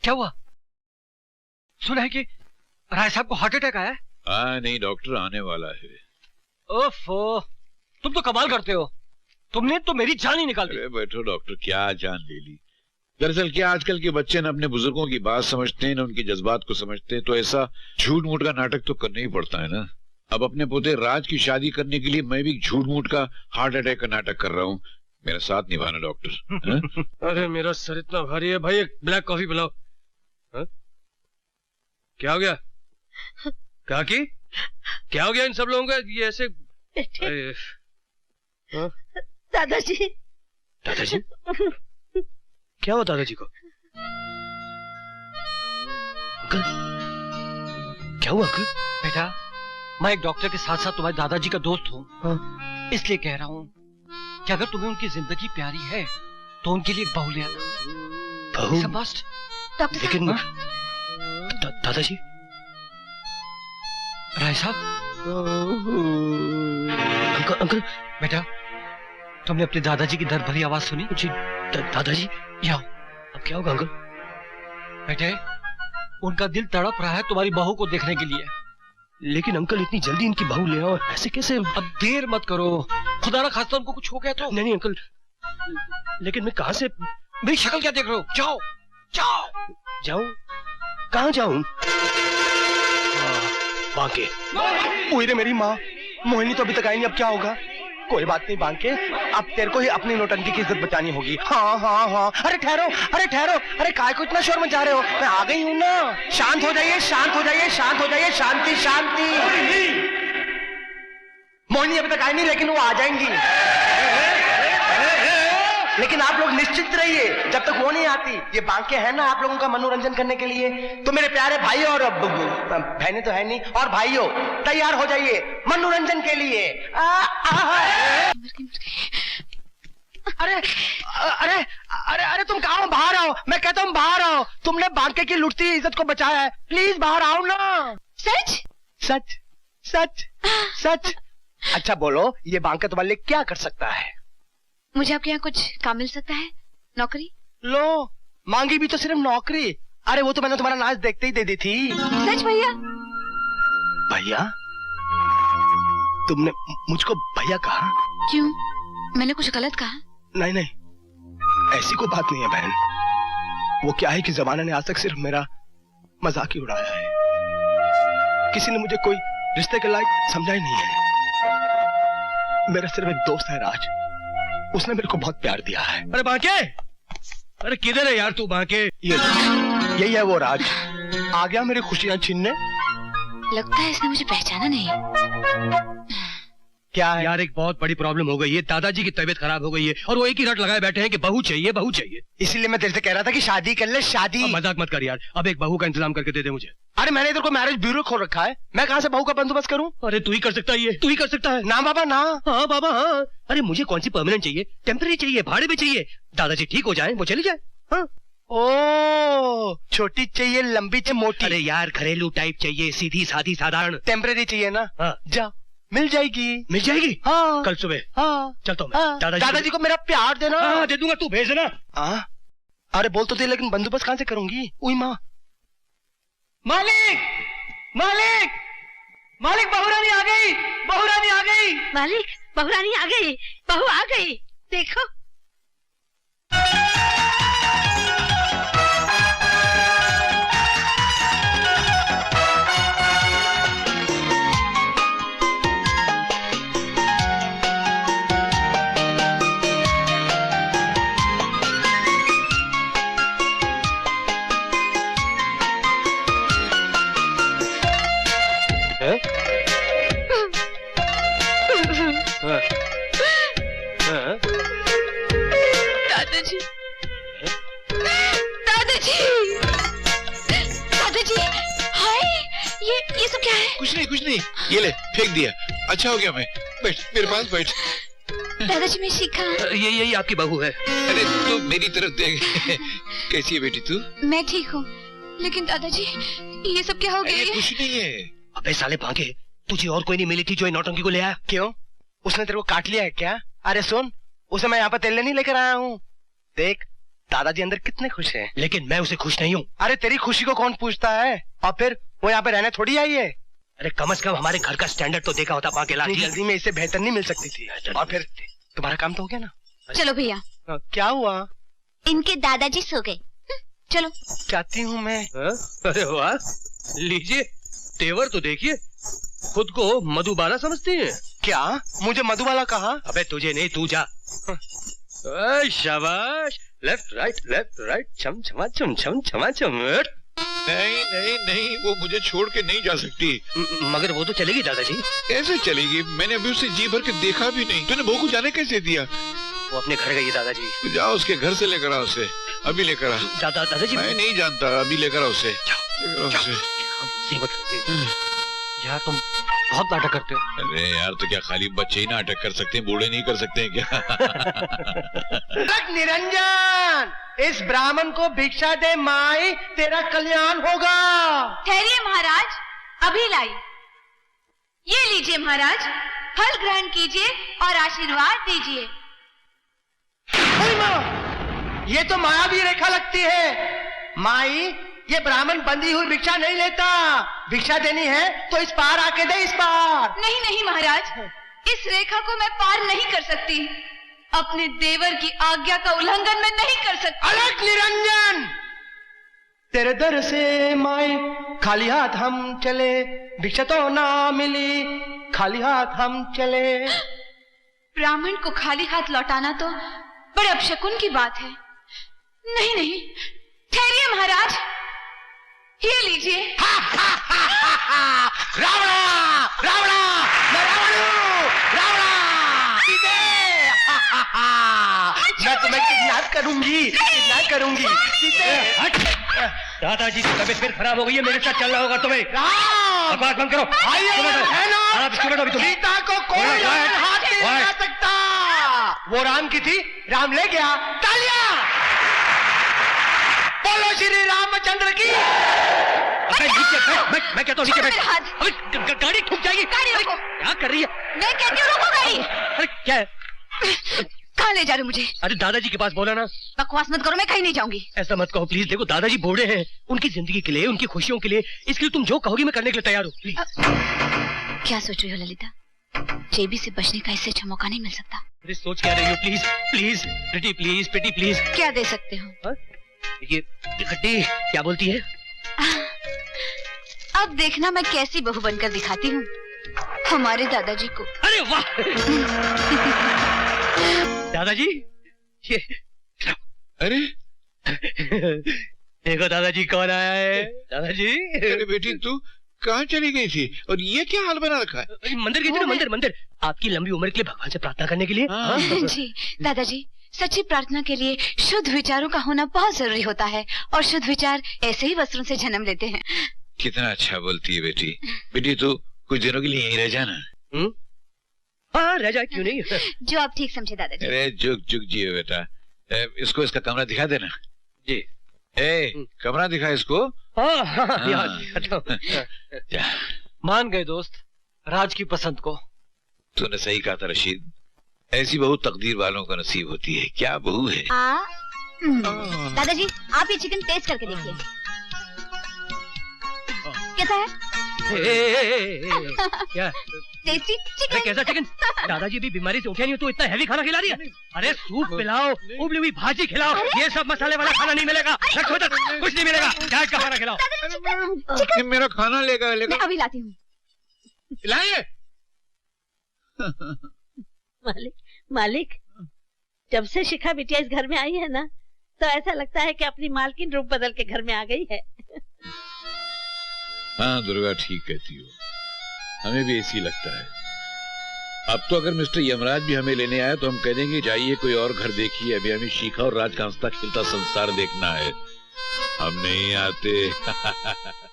क्या हुआ? सुना है कि राय साहब को हार्ट अटैक आया है? हाँ नहीं डॉक्टर, आने वाला है। ओफो, तुम तो कमाल करते हो, तुमने तो मेरी जान ही निकाल दी। अरे बैठो डॉक्टर, क्या जान ले ली। दरअसल क्या आजकल के बच्चे न अपने बुजुर्गों की बात समझते हैं, न उनके जज्बात को समझते हैं, तो ऐसा झूठ मूठ का नाटक तो करना ही पड़ता है ना। अब अपने पोते राज की शादी करने के लिए मैं भी झूठ मूठ का हार्ट अटैक का नाटक कर रहा हूँ। मेरा साथ निभाना डॉक्टर। अरे मेरा सर इतना भारी है भाई, एक ब्लैक कॉफी पिलाओ। क्या हो गया काकी? क्या हो गया इन सब लोगों का ये ऐसे? दादाजी। दादाजी? क्या हुआ दादाजी को? अंकल क्या हुआ अंकल? बेटा, मैं एक डॉक्टर के साथ साथ तुम्हारे दादाजी का दोस्त हूँ। इसलिए कह रहा हूँ कि अगर तुम्हें उनकी जिंदगी प्यारी है तो उनके लिए एक बहू ले आना। बहू? डॉक्टर लेकिन दादाजी? राय साहब। अंकल बेटा, तुमने अपने दादाजी की दर्द भरी आवाज सुनी? जी दादाजी। यहाँ अब क्या होगा अंकल? बेटे, उनका दिल तड़प रहा है तुम्हारी बहू को देखने के लिए। लेकिन अंकल इतनी जल्दी इनकी बहू ले आओ, ऐसे कैसे? अब देर मत करो, खुदा ना खास्ता उनको कुछ हो गया तो। नहीं अंकल, लेकिन मैं कहाँ से? मेरी शक्ल क्या देख रहे हो? जाओ जाओ। जाऊं? कहाँ जाऊं? बांके। ओए रे मेरी माँ, मोहिनी तो अभी तक आई नहीं, अब क्या होगा? कोई बात नहीं बांके, अब तेरे को ही अपनी नौटंकी की इज्जत बचानी होगी। हाँ हाँ हाँ। अरे ठहरो, अरे ठहरो, अरे काय को इतना शोर मचा रहे हो? मैं आ गई हूँ ना। शांत हो जाइए, शांत हो जाइए, शांत हो जाइए, शांति शांति। मोहिनी अभी तक आई नहीं, लेकिन वो आ जाएंगी। लेकिन आप लोग निश्चित रहिए, जब तक वो नहीं आती। ये बांके है ना आप लोगों का मनोरंजन करने के लिए। तो मेरे प्यारे भाई और बहनें तो है नहीं, और भाइयों तैयार हो जाइए मनोरंजन के लिए। अरे अरे अरे अरे तुम कहाँ हो? बाहर आओ, मैं कहता हूँ बाहर आओ। तुमने बांके की लुटती इज्जत को बचाया है, प्लीज बाहर आओ ना। सच सच सच सच। अच्छा बोलो, ये बांका तुम्हारे लिए क्या कर सकता है? मुझे आपके यहाँ कुछ काम मिल सकता है? नौकरी? लो, मांगी भी तो सिर्फ नौकरी। अरे वो तो मैंने तुम्हारा नाच देखते ही दे दी थी। सच भैया? भैया? तुमने मुझको भैया कहा? क्यों, मैंने कुछ गलत कहा? नहीं नहीं, ऐसी कोई बात नहीं है बहन। वो क्या है कि जमाने ने आज तक सिर्फ मेरा मजाक ही उड़ाया है। किसी ने मुझे कोई रिश्ते के लायक समझा ही नहीं है। मेरा सिर्फ एक दोस्त है राज, उसने मेरे को बहुत प्यार दिया है। अरे बांके, अरे किधर है यार तू बांके? यही है वो राज, आ गया मेरी खुशियां छीनने। लगता है इसने मुझे पहचाना नहीं। क्या है? यार एक बहुत बड़ी प्रॉब्लम हो गई है, दादाजी की तबीयत खराब हो गई है और वो एक ही रट लगाए बैठे हैं कि बहू चाहिए बहू चाहिए। इसीलिए मैं तेरे से कह रहा था कि शादी कर ले, शादी। मजाक मत कर यार, अब एक बहू का इंतजाम करके दे दे मुझे। अरे मैंने इधर को मैरिज ब्यूरो खोल रखा है, मैं कहाँ से बहू का बंदोबस्त करूँ? अरे तू ही कर सकता है, तू ही कर सकता है ना बाबा ना। हाँ बाबा हाँ। अरे मुझे कौन सी परमानेंट चाहिए, टेम्पररी चाहिए, भाड़े में चाहिए। दादाजी ठीक हो जाए, वो चली जाए। हाँ। ओ, छोटी चाहिए, लंबी चाहिए, मोटी? अरे यार घरेलू टाइप चाहिए, सीधी सादी साधारण। टेम्पररी चाहिए ना? हाँ। जा, मिल जाएगी। मिल जाएगी? हाँ। कल सुबह? हाँ। चलता हूँ। हाँ। दादाजी को मेरा प्यार देना। हाँ दे दूंगा, तू भेज देना। हाँ। अरे बोल तो दे, लेकिन बंदोबस्त कहाँ से करूंगी? उई माँ। मालिक मालिक मालिक, बहुरानी आ गई, बहुरानी आ गई। मालिक, बहुरानी आ गई, बहू आ गई, देखो। दादाजी, दादाजी, दादाजी, हाय, ये सब क्या है? कुछ नहीं, ये ले फेंक दिया। अच्छा हो गया, मैं बैठ, मेरे पास बैठ। दादाजी मैं शिखा। यही आपकी बहू है। अरे तू मेरी तरफ देख। कैसी है बेटी तू? मैं ठीक हूँ, लेकिन दादाजी ये सब क्या हो गया? कुछ नहीं है। अबे साले भागे, तुझे और कोई नहीं मिली थी जो नौटंकी को ले आया? क्यों, उसने तेरे को काट लिया है क्या? अरे सुन, उसे मैं यहाँ पर तेल नहीं लेकर आया हूँ। देख, दादाजी अंदर कितने खुश हैं, लेकिन मैं उसे खुश नहीं हूँ। अरे तेरी खुशी को कौन पूछता है? और फिर वो यहाँ पे रहने थोड़ी आई है। अरे कम से कम हमारे घर का स्टैंडर्ड तो देखा होता पाके लाठी। जल्दी में इससे बेहतर नहीं मिल सकती थी। और फिर तुम्हारा काम तो हो गया ना। चलो भैया। क्या हुआ? इनके दादाजी सो गए। चलो। चाहती हूँ मैं। अरे वाह, लीजिए तेवर तो देखिए। खुद को मधुबाला समझती है क्या? मुझे मधुबाला कहा? अबे तुझे नहीं, तू जा। शाबाश, लेफ्ट राइट, छम छमा छम छम छमा छम। नहीं नहीं नहीं, वो मुझे छोड़ के नहीं जा सकती। मगर वो तो चलेगी दादाजी। कैसे चलेगी? मैंने अभी उसे जी भर के देखा भी नहीं। तूने बहू को जाने कैसे दिया? वो अपने घर गई दादाजी। तू जाओ उसके घर से लेकर आ उसे, अभी लेकर आ। दादाजी मैं नहीं जानता, अभी लेकर आ उसे। यार तुम बहुत नाटक करते हो। अरे यार, तो क्या खाली बच्चे ही नाटक कर सकते हैं, बूढ़े नहीं कर सकते हैं क्या? निरंजन, इस ब्राह्मण को भिक्षा दे माई, तेरा कल्याण होगा। ठहरिए महाराज, अभी लाई। ये लीजिए महाराज, फल ग्रहण कीजिए और आशीर्वाद दीजिए। ये तो मायावी रेखा लगती है। माई, ये ब्राह्मण बंधी हुई भिक्षा नहीं लेता। भिक्षा देनी है तो इस पार आके दे, इस पार। नहीं नहीं महाराज, इस रेखा को मैं पार नहीं कर सकती। अपने देवर की आज्ञा का उल्लंघन मैं नहीं कर सकती। अलग निरंजन, तेरे दर से माई खाली हाथ हम चले, भिक्षा तो ना मिली, खाली हाथ हम चले। ब्राह्मण को खाली हाथ लौटाना तो बड़े अपशकुन की बात है। नहीं नहीं, ठहरिए महाराज, ये लीजिए। रावणा, रावणा, मैं रावण हूँ, रावणा, सीते। मैं तुम्हें किडनैप करूंगी, सीते। दादाजी की तबीयत फिर खराब हो गई है, मेरे साथ चलना होगा तुम्हें। बकवास बंद करो। सीता को कोई हाथ नहीं लगा सकता। वो राम की थी, राम ले गया। तालियां बोलो श्री रामचंद्र की। मैं कहता हूँ नीचे बैठ। अबे गाड़ी ठुक जाएगी। गाड़ी रोको। क्या कर रही है? मैं कहती हूँ रोको गाड़ी। अरे क्या है? कहाँ ले जा रहे हो मुझे? अरे दादाजी के पास बोला ना। बकवास मत करो, मैं कहीं नहीं जाऊंगी। ऐसा मत कहो प्लीज। देखो दादाजी बूढ़े हैं, उनकी जिंदगी के लिए, उनकी खुशियों के लिए, इसके लिए तुम जो कहोगी मैं करने के लिए तैयार हूँ। क्या सोच रही हो ललिता? जेबी से बचने का इससे अच्छा मौका नहीं मिल सकता। अरे सोच क्या रही हो? Please please Preeti, please Preeti, please. क्या दे सकते हो? ये खट्टी क्या बोलती है? अब देखना मैं कैसी बहू बनकर दिखाती हूँ हमारे दादाजी को। अरे वाह दादाजी, ये अरे देखो दादाजी कौन आया है। दादाजी, अरे बेटी तू कहाँ चली गई थी और ये क्या हाल बना रखा है? मंदिर गई थी ना, मंदिर। आपकी लंबी उम्र के लिए भगवान से प्रार्थना करने के लिए। हाँ। जी दादाजी, सच्ची प्रार्थना के लिए शुद्ध विचारों का होना बहुत जरूरी होता है, और शुद्ध विचार ऐसे ही वस्त्रों से जन्म लेते हैं। कितना अच्छा बोलती है बेटी। बेटी तू कुछ दिनों के लिए यहीं रह जाना। हाँ रह जाए, क्यों नहीं। जो आप ठीक समझे दादाजी। अरे जुग जुग जियो बेटा। इसको इसका कमरा दिखा देना। जी। कमरा दिखा इसको। मान गए दोस्त, राज की पसंद को। तूने सही कहा था रशीद, ऐसी बहू तकदीर वालों का नसीब होती है। क्या बहू है। दादाजी आप ये चिकन टेस्ट करके देखिए, कैसा है? क्या टेस्टी चिकन। कैसा चिकन? दादाजी भी बीमारी से उठे नहीं हो तो इतना हैवी खाना खिला रही है। अरे सूप पिलाओ, उबली हुई भाजी खिलाओ, ये सब मसाले वाला खाना नहीं मिलेगा। कुछ नहीं मिलेगा, चाट का खाना खिलाओ। मेरा खाना लेगा मैं अभी लाती हूँ। लाइए। मालिक, जब से शिखा बिटिया इस घर में आई है ना, तो ऐसा लगता है कि अपनी मालकिन रूप बदल के घर में आ गई है। हाँ दुर्गा ठीक कहती हो, हमें भी ऐसी लगता है। अब तो अगर मिस्टर यमराज भी हमें लेने आए तो हम कह देंगे जाइए कोई और घर देखिए, अभी हमें शिखा और राज का हंसता खेलता संसार देखना है। हम नहीं आते।